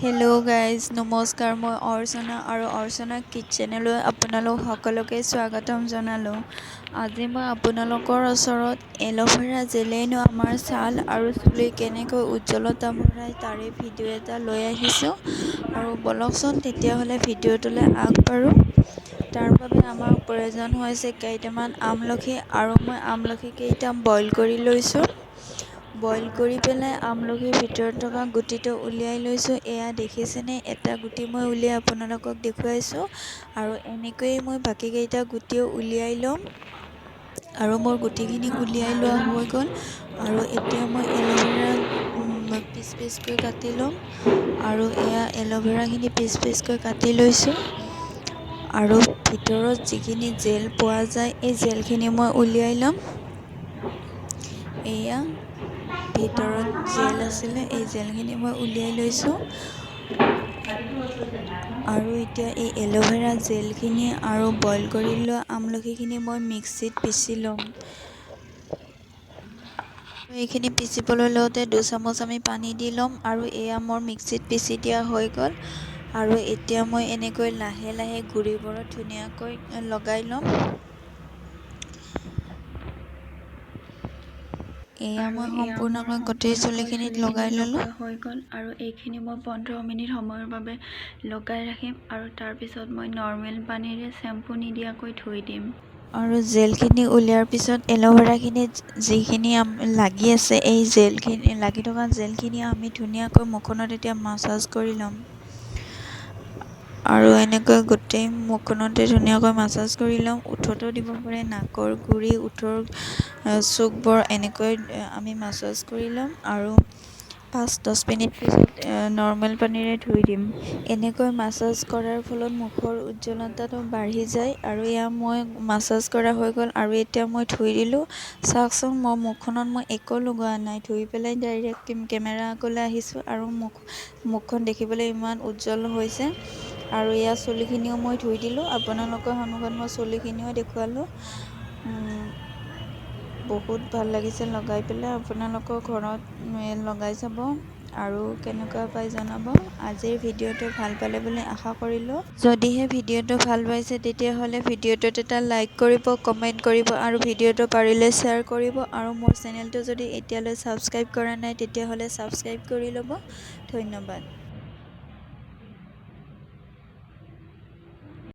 Hello' guys, নমস্কাৰ। মই অৰ্চনা আৰু অৰ্চনা কিটচেনলৈ আপোনালোক সকলোকে স্বাগতম জনালোঁ। আজি মই আপোনালোকৰ ওচৰত এল'ভেৰা জেলেইনো আমাৰ ছাল আৰু চুলি কেনেকৈ উজ্জ্বলতা বঢ়ায় তাৰে ভিডিঅ' এটা লৈ আহিছোঁ। আৰু বলকচোন তেতিয়াহ'লে ভিডিঅ'টোলৈ আগবাঢ়োঁ। তাৰ বাবে আমাক প্ৰয়োজন হৈছে কেইটামান আমলখি, আৰু মই আমলখি কেইটা বইল কৰি লৈছোঁ। বইল কৰি পেলাই আমলখিৰ ভিতৰত থকা গুটিটো উলিয়াই লৈছোঁ। এয়া দেখিছেনে, এটা গুটি মই উলিয়াই আপোনালোকক দেখুৱাইছোঁ। আৰু এনেকৈয়ে মই বাকীকেইটা গুটিও উলিয়াই ল'ম। আৰু মোৰ গুটিখিনি উলিয়াই লোৱা হৈ গ'ল। আৰু এতিয়া মই এল'ভেৰা পিচ পিচকৈ কাটি ল'ম। আৰু এয়া এল'ভেৰাখিনি পিচ পিচকৈ কাটি লৈছোঁ। আৰু ভিতৰত যিখিনি জেল পোৱা যায়, এই জেলখিনি মই উলিয়াই ল'ম। এয়া ভিতৰত জেল আছিলে, এই জেলখিনি মই উলিয়াই লৈছোঁ। আৰু এতিয়া এই এল'ভেৰা জেলখিনি আৰু বইল কৰি লোৱা আমলখিখিনি মই মিক্সিত পিচি ল'ম। এইখিনি পিচিবলৈ লওঁতে 2 চামুচ আমি পানী দি ল'ম। আৰু এয়া মোৰ মিক্সিত পিচি দিয়া হৈ গ'ল। আৰু এতিয়া মই এনেকৈ লাহে লাহে গুৰিবোৰত ধুনীয়াকৈ লগাই ল'ম। এয়া মই সম্পূৰ্ণকৈ গোটেই চুলিখিনিত লগাই ল'লোঁ। হৈ গ'ল। আৰু এইখিনি মই 15 মিনিট সময়ৰ বাবে লগাই ৰাখিম। আৰু তাৰপিছত মই নৰ্মেল পানীৰে শ্বেম্পু নিদিয়াকৈ ধুই দিম। আৰু জেলখিনি উলিওৱাৰ পিছত এল'ভেৰাখিনিত যিখিনি লাগি আছে, এই জেলখিনি লাগি থকা জেলখিনি আমি ধুনীয়াকৈ মুখখনত এতিয়া মাছাজ কৰি ল'ম। আৰু এনেকৈ গোটেই মুখখনতে ধুনীয়াকৈ মাছাজ কৰি ল'ম। ওঠতো দিব পাৰে, নাকৰ গুৰি, ওঠৰ চুকবোৰ এনেকৈ আমি মাছাজ কৰি ল'ম। আৰু 5-10 মিনিট পিছত নৰ্মেল পানীৰে ধুই দিম। এনেকৈ মাছাজ কৰাৰ ফলত মুখৰ উজ্জ্বলতাটো বাঢ়ি যায়। আৰু এয়া মই মাছাজ কৰা হৈ গ'ল। আৰু এতিয়া মই ধুই দিলোঁ। চাওকচোন, মোৰ মুখখনত মই একো লগোৱা নাই, ধুই পেলাই ডাইৰেক্ট কেমেৰা আগলৈ আহিছোঁ। আৰু মুখখন দেখিবলৈ ইমান উজ্জ্বল হৈছে। আৰু এয়া চুলিখিনিও মই ধুই দিলোঁ। আপোনালোকৰ সন্মুখত মই চুলিখিনিও দেখুৱালোঁ। বহুত ভাল লাগিছে লগাই পেলাই। আপোনালোকৰ ঘৰত লগাই চাব আৰু কেনেকুৱা পাই জনাব। আজিৰ ভিডিঅ'টো ভাল পালে বুলি আশা কৰিলোঁ। যদিহে ভিডিঅ'টো ভাল পাইছে তেতিয়াহ'লে ভিডিঅ'টোত এটা লাইক কৰিব, কমেণ্ট কৰিব আৰু ভিডিঅ'টো পাৰিলে শ্বেয়াৰ কৰিব। আৰু মোৰ চেনেলটো যদি এতিয়ালৈ ছাবস্ক্ৰাইব কৰা নাই তেতিয়াহ'লে ছাবস্ক্ৰাইব কৰি ল'ব। ধন্যবাদ।